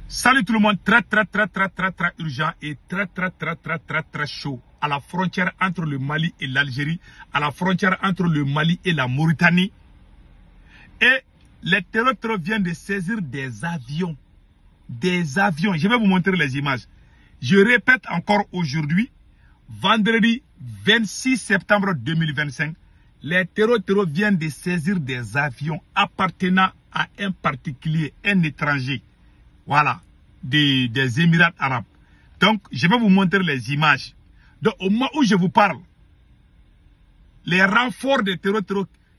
Salut tout le monde, très urgent et très chaud à la frontière entre le Mali et l'Algérie, à la frontière entre le Mali et la Mauritanie. Et les terroristes viennent de saisir des avions. Des avions. Je vais vous montrer les images. Je répète encore aujourd'hui, vendredi 26 septembre 2025, les terroristes viennent de saisir des avions appartenant à un particulier, un étranger. Voilà, des Émirats arabes. Donc, je vais vous montrer les images. Donc, au moment où je vous parle, les renforts des terroristes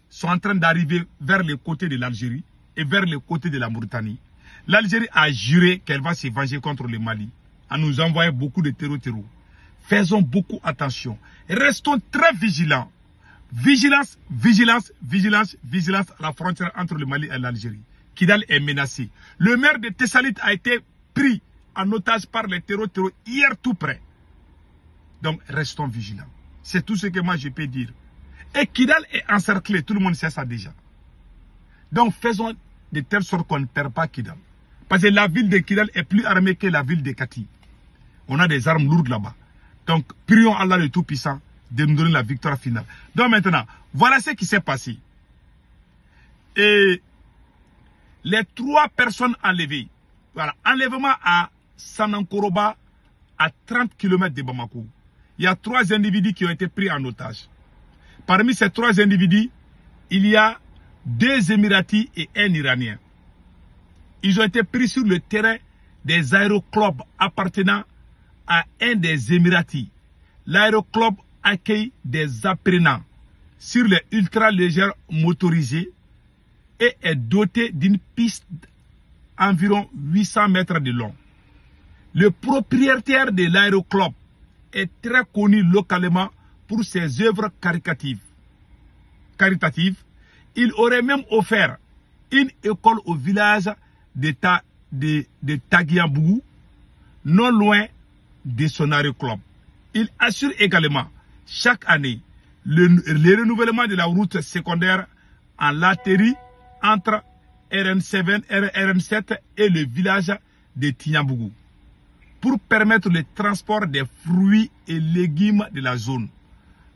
sont en train d'arriver vers le côté de l'Algérie et vers le côté de la Mauritanie. L'Algérie a juré qu'elle va se venger contre le Mali en nous envoyant beaucoup de terroristes. Faisons beaucoup attention. Restons très vigilants. Vigilance à la frontière entre le Mali et l'Algérie. Kidal est menacé. Le maire de Tessalit a été pris en otage par les terroristes hier tout près. Donc, restons vigilants. C'est tout ce que moi je peux dire. Et Kidal est encerclé, tout le monde sait ça déjà. Donc, faisons de telle sorte qu'on ne perd pas Kidal. Parce que la ville de Kidal est plus armée que la ville de Kati. On a des armes lourdes là-bas. Donc, prions Allah le Tout-Puissant de nous donner la victoire finale. Donc maintenant, voilà ce qui s'est passé. Et les 3 personnes enlevées, voilà, enlèvement à Sanankoroba, à 30 km de Bamako. Il y a 3 individus qui ont été pris en otage. Parmi ces 3 individus, il y a 2 Émiratis et 1 Iranien. Ils ont été pris sur le terrain des aéroclubs appartenant à un des Émiratis. L'aéroclub accueille des apprenants sur les ultra-légères motorisées et est doté d'une piste environ 800 mètres de long. Le propriétaire de l'aéroclub est très connu localement pour ses œuvres caritatives. Il aurait même offert une école au village de Tagiabougou, non loin de son aéroclub. Il assure également chaque année le renouvellement de la route secondaire en latérite entre RN7 et le village de Tignambougou pour permettre le transport des fruits et légumes de la zone.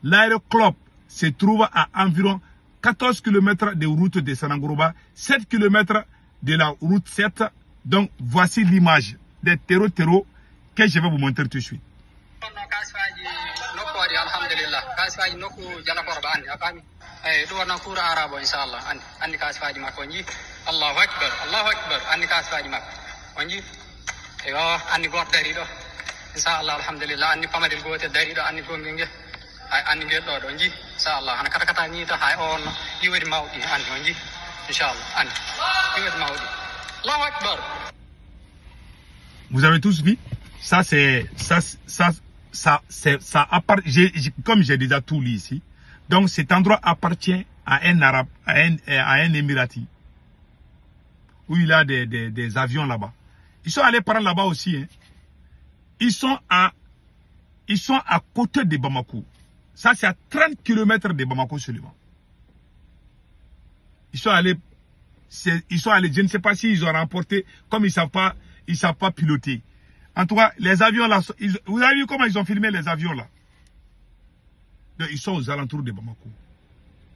L'aéroclub se trouve à environ 14 km de route de Sanangoroba, 7 km de la route 7. Donc voici l'image des terreaux que je vais vous montrer tout de suite. Alhamdulillah kasfaji nokku janakorba andi afami ay do warna kura arabo inshallah andi kasfaji makko onji Allahu akbar andi kasfaji makko onji yo andi gor dari do inshallah alhamdulillah andi pamadel gote dari do andi gonge ay andi geddo do onji inshallah ana kata ni to hay on yiwedi mawdi andi onji inshallah andi yiwedi mawdi Allahu akbar. Vous avez tous vu? Ça c'est comme j'ai déjà tout lu ici. Donc cet endroit appartient à un arabe, à un émirati, où il a des avions là-bas. Ils sont allés par là-bas aussi. Hein. Ils sont à côté de Bamako. Ça c'est à 30 km de Bamako seulement. Ils sont allés, je ne sais pas s'ils ont remporté, comme ils savent pas piloter. En tout cas, les avions là, vous avez vu comment ils ont filmé les avions là? Donc, ils sont aux alentours de Bamako.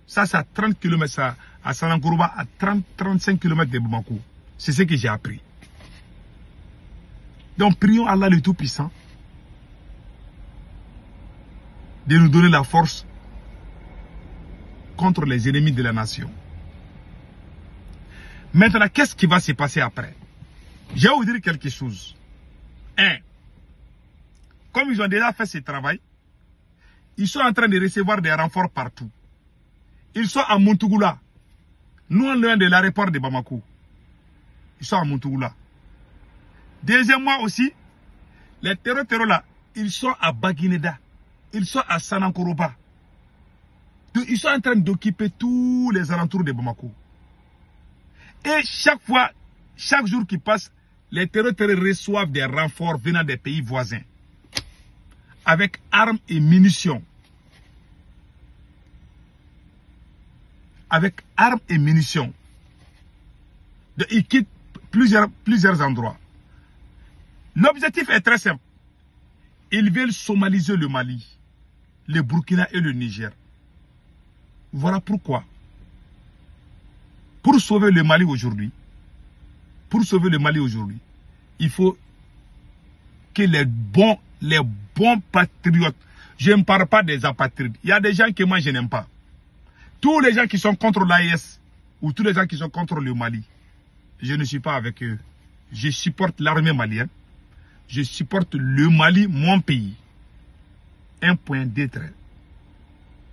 Ça, c'est à 30 km, ça, à Sanankoroba, à 30-35 km de Bamako. C'est ce que j'ai appris. Donc, prions Allah le Tout-Puissant de nous donner la force contre les ennemis de la nation. Maintenant, qu'est-ce qui va se passer après? Je vais vous dire quelque chose. 1. Comme ils ont déjà fait ce travail, ils sont en train de recevoir des renforts partout. Ils sont à Montougoula, non loin de l'aéroport de Bamako. Ils sont à Montougoula. Deuxièmement aussi, les terroristes là, ils sont à Baguineda. Ils sont à Sanankoroba. Donc, ils sont en train d'occuper tous les alentours de Bamako. Et chaque jour qui passe, les terroristes reçoivent des renforts venant des pays voisins, avec armes et munitions. Donc, ils quittent plusieurs endroits. L'objectif est très simple. Ils veulent somaliser le Mali, le Burkina et le Niger. Voilà pourquoi. Pour sauver le Mali aujourd'hui, il faut que les bons patriotes, je ne parle pas des apatrides, il y a des gens que moi je n'aime pas. Tous les gens qui sont contre l'AES ou tous les gens qui sont contre le Mali, je ne suis pas avec eux. Je supporte l'armée malienne. Je supporte le Mali, mon pays. Un point d'étrait.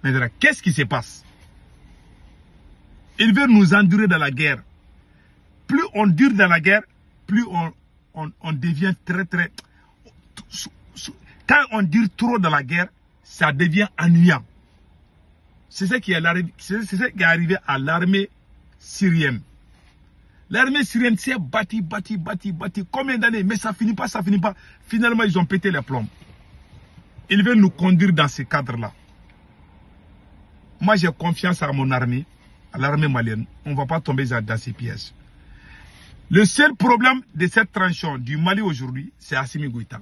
Maintenant, qu'est-ce qui se passe? Ils veulent nous endurer dans la guerre. Plus on dure dans la guerre, plus on devient très... Quand on dure trop dans la guerre, ça devient ennuyant. C'est ce qui est arrivé à l'armée syrienne. L'armée syrienne s'est battue. Combien d'années? Mais ça finit pas. Finalement, ils ont pété les plombs. Ils veulent nous conduire dans ce cadre-là. Moi, j'ai confiance à mon armée, à l'armée malienne. On ne va pas tomber dans ces pièges. Le seul problème de cette transition du Mali aujourd'hui, c'est Assimi Goïta.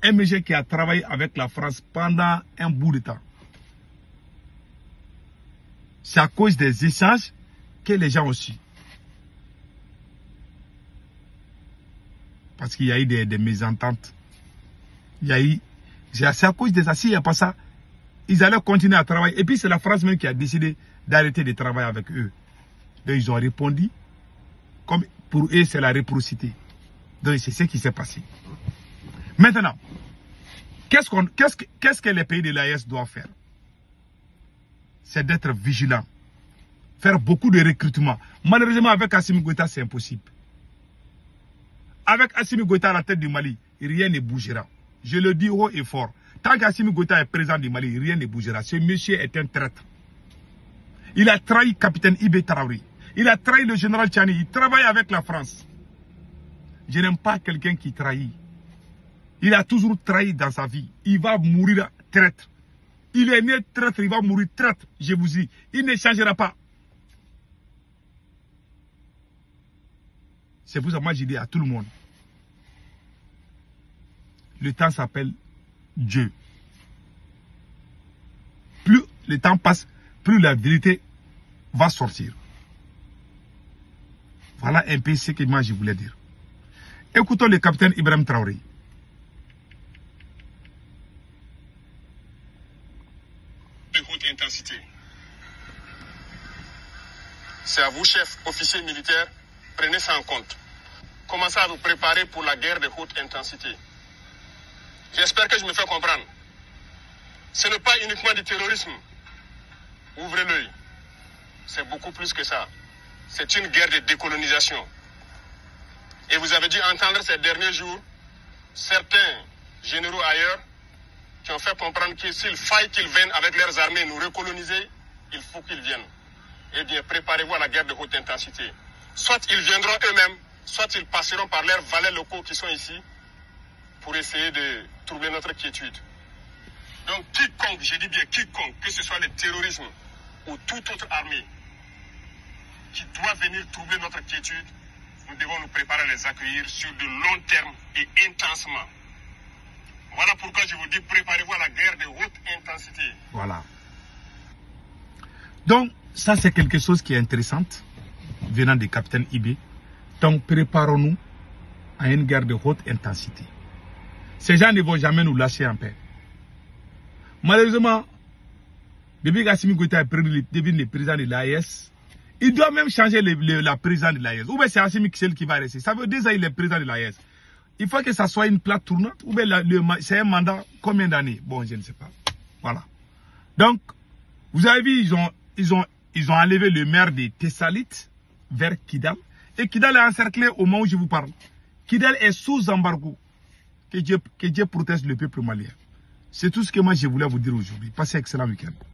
Un monsieur qui a travaillé avec la France pendant un bout de temps. C'est à cause des échanges que les gens aussi. Parce qu'il y a eu des mésententes. C'est à cause de ça. S'il n'y a pas ça, ils allaient continuer à travailler. Et puis c'est la France même qui a décidé d'arrêter de travailler avec eux. Donc ils ont répondu. Comme pour eux, c'est la réciprocité. Donc c'est ce qui s'est passé. Maintenant, qu'est-ce que les pays de l'AES doivent faire? C'est d'être vigilants. Faire beaucoup de recrutement. Malheureusement, avec Assimi Goïta, c'est impossible. Avec Assimi Goïta à la tête du Mali, rien ne bougera. Je le dis haut et fort. Tant qu'Assimi Goïta est président du Mali, rien ne bougera. Ce monsieur est un traître. Il a trahi capitaine Ibé Traoré. Il a trahi le général Tchani. Il travaille avec la France. Je n'aime pas quelqu'un qui trahit. Il a toujours trahi dans sa vie. Il va mourir traître. Il est né traître, il va mourir traître. Je vous dis, il ne changera pas. C'est pour ça que moi je dis à tout le monde. Le temps s'appelle Dieu. Plus le temps passe, plus la vérité va sortir. Voilà un peu ce que moi je voulais dire. Écoutons le capitaine Ibrahim Traoré. De haute intensité. C'est à vous, chefs, officiers militaires, prenez ça en compte. Commencez à vous préparer pour la guerre de haute intensité. J'espère que je me fais comprendre. Ce n'est pas uniquement du terrorisme. Ouvrez l'œil. C'est beaucoup plus que ça. C'est une guerre de décolonisation. Et vous avez dû entendre ces derniers jours certains généraux ailleurs qui ont fait comprendre que s'il faille qu'ils viennent avec leurs armées nous recoloniser, il faut qu'ils viennent. Eh bien, préparez-vous à la guerre de haute intensité. Soit ils viendront eux-mêmes, soit ils passeront par leurs valets locaux qui sont ici pour essayer de troubler notre quiétude. Donc, quiconque, je dis bien quiconque, que ce soit le terrorisme ou toute autre armée qui doit venir troubler notre quiétude, nous devons nous préparer à les accueillir sur de long terme et intensement. Voilà pourquoi je vous dis, préparez-vous à la guerre de haute intensité. Voilà. Donc, ça c'est quelque chose qui est intéressant, venant du capitaine Ibé. Donc, préparons-nous à une guerre de haute intensité. Ces gens ne vont jamais nous lâcher en paix. Malheureusement, depuis qu'Assimi Goïta devient le président de l'AES, il doit même changer la présidente de l'AES. Ou bien c'est Assimi qui va rester. Ça veut dire qu'il est président de l'AES. Il faut que ça soit une plate tournante. Ou bien c'est un mandat combien d'années? Bon, je ne sais pas. Voilà. Donc, vous avez vu, ils ont enlevé le maire de Tessalit vers Kidal. Et Kidal est encerclé au moment où je vous parle. Kidal est sous embargo. Que Dieu protège le peuple malien. C'est tout ce que moi je voulais vous dire aujourd'hui. Passez un excellent week-end.